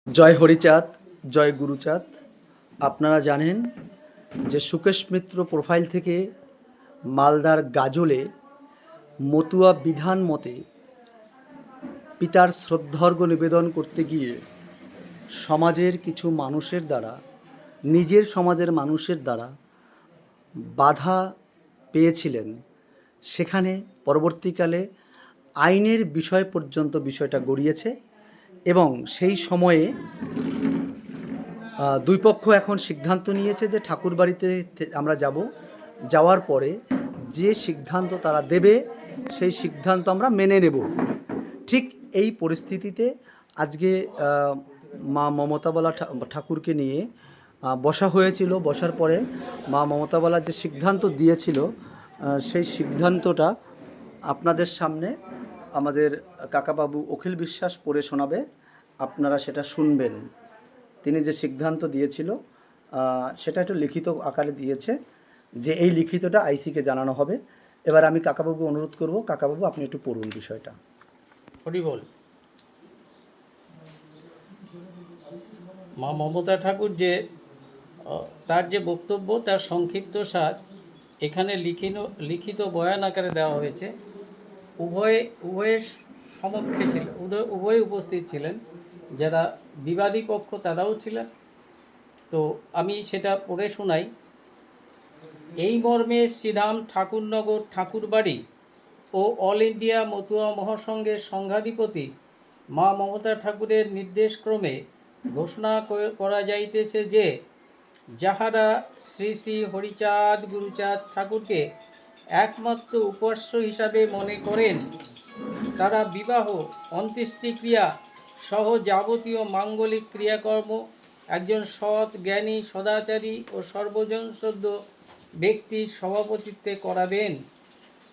জয় হরিচাঁদ, জয় গুরুচাঁদ। আপনারা জানেন যে সুকেশ মিত্র প্রোফাইল থেকে মালদার গাজলে মতুয়া বিধান মতে পিতার শ্রদ্ধার্ঘ্য নিবেদন করতে গিয়ে সমাজের কিছু মানুষের দ্বারা, নিজের সমাজের মানুষের দ্বারা বাধা পেয়েছিলেন। সেখানে পরবর্তীকালে আইনের বিষয় পর্যন্ত বিষয়টা গড়িয়েছে এবং সেই সময়ে দুই পক্ষ এখন সিদ্ধান্ত নিয়েছে যে ঠাকুরবাড়িতে আমরা যাব, যাওয়ার পরে যে সিদ্ধান্ত তারা দেবে সেই সিদ্ধান্ত আমরা মেনে নেব। ঠিক এই পরিস্থিতিতে আজকে মা মমতাবালা ঠাকুরকে নিয়ে বসা হয়েছিল। বসার পরে মা মমতাবালা যে সিদ্ধান্ত দিয়েছিল সেই সিদ্ধান্তটা আপনাদের সামনে আমাদের কাকাবাবু অখিল বিশ্বাস পড়ে শোনাবে, আপনারা সেটা শুনবেন। তিনি যে সিদ্ধান্ত দিয়েছিল সেটা একটু লিখিত আকারে দিয়েছে, যে এই লিখিতটা আইসিকে জানানো হবে। এবার আমি কাকাবাবু অনুরোধ করব, কাকাবাবু আপনি একটু পড়ুন বিষয়টা। হরি বল। মা মমতা ঠাকুর যে তার যে বক্তব্য, তার সংক্ষিপ্ত সার এখানে লিখিত বয়ান আকারে দেওয়া হয়েছে। উভয়ের সমক্ষে ছিলেন, উভয়ে উপস্থিত ছিলেন। যারা বিবাদী পক্ষ তারাও ছিলেন। তো আমি সেটা পড়ে শোনাই। এই মর্মে শ্রীরাম ঠাকুরনগর ঠাকুরবাড়ি ও অল ইন্ডিয়া মতুয়া মহাসংঘের সংঘাধিপতি মা মমতা ঠাকুরের নির্দেশক্রমে ঘোষণা করা যাইতেছে যে, যাহারা শ্রী শ্রী হরিচাঁদ গুরুচাঁদ ঠাকুরকে একমাত্র উপাস্য হিসাবে মনে করেন, তারা বিবাহ, অন্ত্যেষ্টিক্রিয়া সহ যাবতীয় মাঙ্গলিক ক্রিয়াকর্ম একজন সৎ, জ্ঞানী, সদাচারী ও সর্বজন শ্রদ্ধ ব্যক্তির সভাপতিত্বে করাবেন।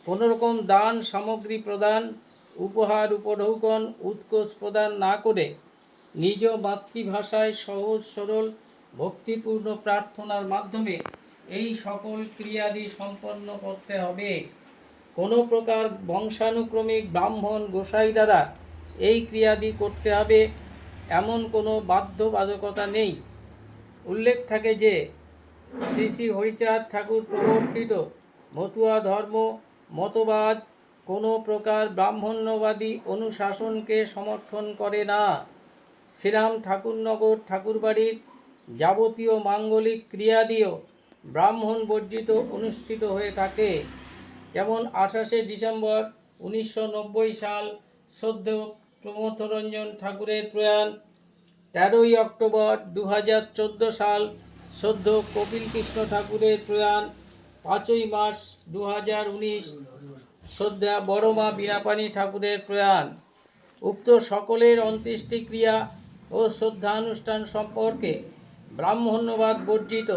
কোনোরকম দান সামগ্রী প্রদান, উপহার, উপঢৌকন, উৎকোচ প্রদান না করে নিজ মাতৃভাষায় সহজ সরল ভক্তিপূর্ণ প্রার্থনার মাধ্যমে এই সকল ক্রিয়াদি সম্পন্ন করতে হবে। কোনো প্রকার বংশানুক্রমিক ব্রাহ্মণ গোসাই দ্বারা এই ক্রিয়াদি করতে হবে এমন কোনো বাধ্যবাধকতা নেই। উল্লেখ থাকে যে শ্রী শ্রী হরিচাঁদ ঠাকুর প্রবর্তিত মতুয়া ধর্ম মতবাদ কোনো প্রকার ব্রাহ্মণ্যবাদী অনুশাসনকে সমর্থন করে না। শ্রীরাম ঠাকুরনগর ঠাকুরবাড়ির যাবতীয় মাঙ্গলিক ক্রিয়াদিও ব্রাহ্মণ বর্জিত অনুষ্ঠিত হয়ে থাকে। যেমন 28শে ডিসেম্বর 1990 সাল শ্রদ্ধেয় প্রমথরঞ্জন ঠাকুরের প্রয়াণ, 13ই অক্টোবর 2014 সাল শ্রদ্ধেয় কপিল কৃষ্ণ ঠাকুরের প্রয়াণ, 5ই মার্চ 2019 শ্রদ্ধা বড়মা বীণাপাণি ঠাকুরের প্রয়াণ। উক্ত সকলের অন্ত্যেষ্টিক্রিয়া ও শ্রদ্ধানুষ্ঠান সম্পর্কে ব্রাহ্মণ্যবাদ বর্জিত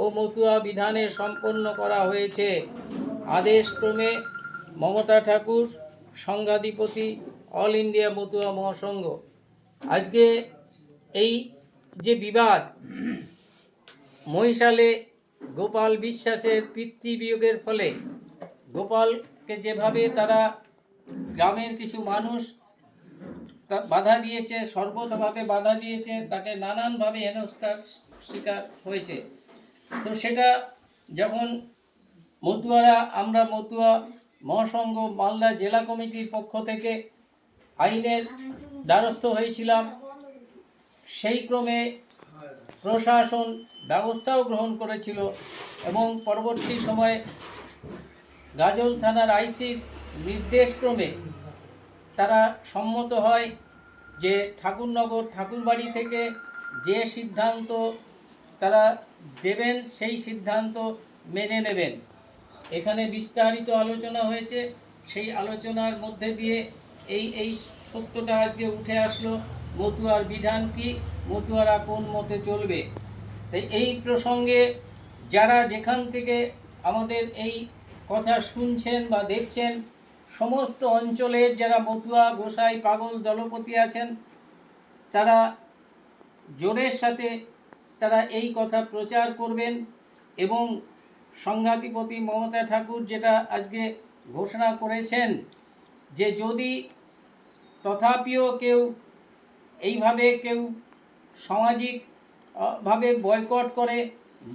ও মতুয়া বিধানে সম্পন্ন করা হয়েছে। আদেশক্রমে মমতা ঠাকুর, সংঘাধিপতি, অল ইন্ডিয়া মতুয়া মহাসংঘ। আজকে এই যে বিবাদ, মহিষালে গোপাল বিশ্বাসের পিতৃবিয়োগের ফলে গোপালকে যেভাবে তারা গ্রামের কিছু মানুষ বাধা দিয়েছে, সর্বতভাবে বাধা দিয়েছে, তাকে নানানভাবে হেনস্থার শিকার হয়েছে। তো সেটা যখন আমরা মতুয়া মহাসংঘ মালদা জেলা কমিটির পক্ষ থেকে আইনের দ্বারস্থ হয়েছিলাম, সেই ক্রমে প্রশাসন ব্যবস্থাও গ্রহণ করেছিল এবং পরবর্তী সময়ে গাজল থানার আইসির নির্দেশক্রমে তারা সম্মত হয় যে ঠাকুরনগর ঠাকুরবাড়ি থেকে যে সিদ্ধান্ত তারা দেবেন সেই সিদ্ধান্ত মেনে নেবেন। এখানে বিস্তারিত আলোচনা হয়েছে। সেই আলোচনার মধ্যে দিয়ে এই সত্যটা আজকে উঠে আসলো, মতুয়ার বিধান কি, মতুয়ারা কোন মতে চলবে। তাই এই প্রসঙ্গে যারা যেখান থেকে আমাদের এই কথা শুনছেন বা দেখছেন, সমস্ত অঞ্চলের যারা মতুয়া গোসাই পাগল দলপতি আছেন, তারা জোরের সাথে তারা এই কথা প্রচার করবেন এবং সংঘাধিপতি মমতা ঠাকুর যেটা আজকে ঘোষণা করেছেন যে যদি তথাপিও কেউ এইভাবে সামাজিক ভাবে বয়কট করে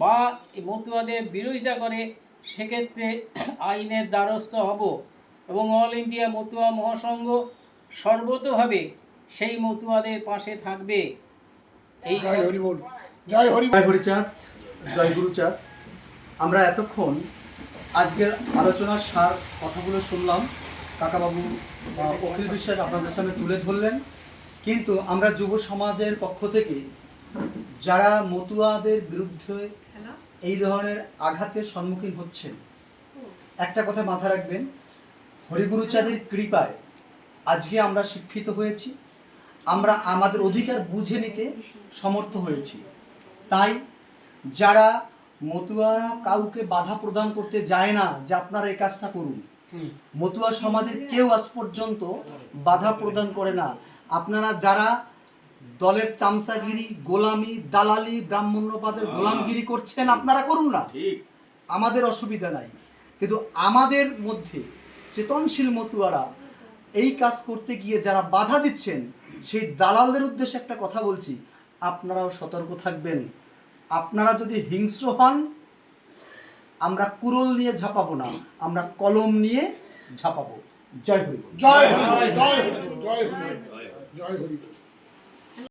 বা এই মতুয়াদের বিরোধিতা করে, সেক্ষেত্রে আইনের দ্বারস্থ হব এবং অল ইন্ডিয়া মতুয়া মহাসংঘ সর্বতোভাবে সেই মতুয়াদের পাশে থাকবে। এই জয় হরি বল, জয় হরি বল। জয় হরিচাঁদ, জয় গুরুচাঁদ। আমরা এতক্ষণ আজকের আলোচনার সার কথাগুলো শুনলাম, কাকাবাবু অখিল বিশ্বাস আপনাদের সামনে তুলে ধরলেন। কিন্তু আমরা যুব সমাজের পক্ষ থেকে যারা মতুয়াদের বিরুদ্ধে এই ধরনের আঘাতের সম্মুখীন হচ্ছেন, একটা কথা মাথায় রাখবেন, হরিগুরুচাঁদের কৃপায় আজকে আমরা শিক্ষিত হয়েছি, আমরা আমাদের অধিকার বুঝে নিতে সমর্থ হয়েছি। তাই যারা মতুয়ারা কাউকে বাধা প্রদান করতে যায় না যে আপনারা এই কাজটা করুন, মতুয়া সমাজের কেউ আজ পর্যন্ত বাধা প্রদান করে না। আপনারা যারা দলের চামচাগিরি, গোলামি, দালালি, ব্রাহ্মণ্যবাদের গোলামগিরি করছেন, আপনারা করুন না, আমাদের অসুবিধা নাই। কিন্তু আমাদের মধ্যে চেতনশীল মতুয়ারা এই কাজ করতে গিয়ে যারা বাধা দিচ্ছেন, সেই দালালদের উদ্দেশ্যে একটা কথা বলছি, আপনারাও সতর্ক থাকবেন। আপনারা যদি হিংস্র হন, আমরা কুড়োল নিয়ে ঝাঁপাবো না, আমরা কলম নিয়ে ঝাঁপাবো। জয় হরি। জয় হরি, জয় হরি, জয় হরি, জয় হরি।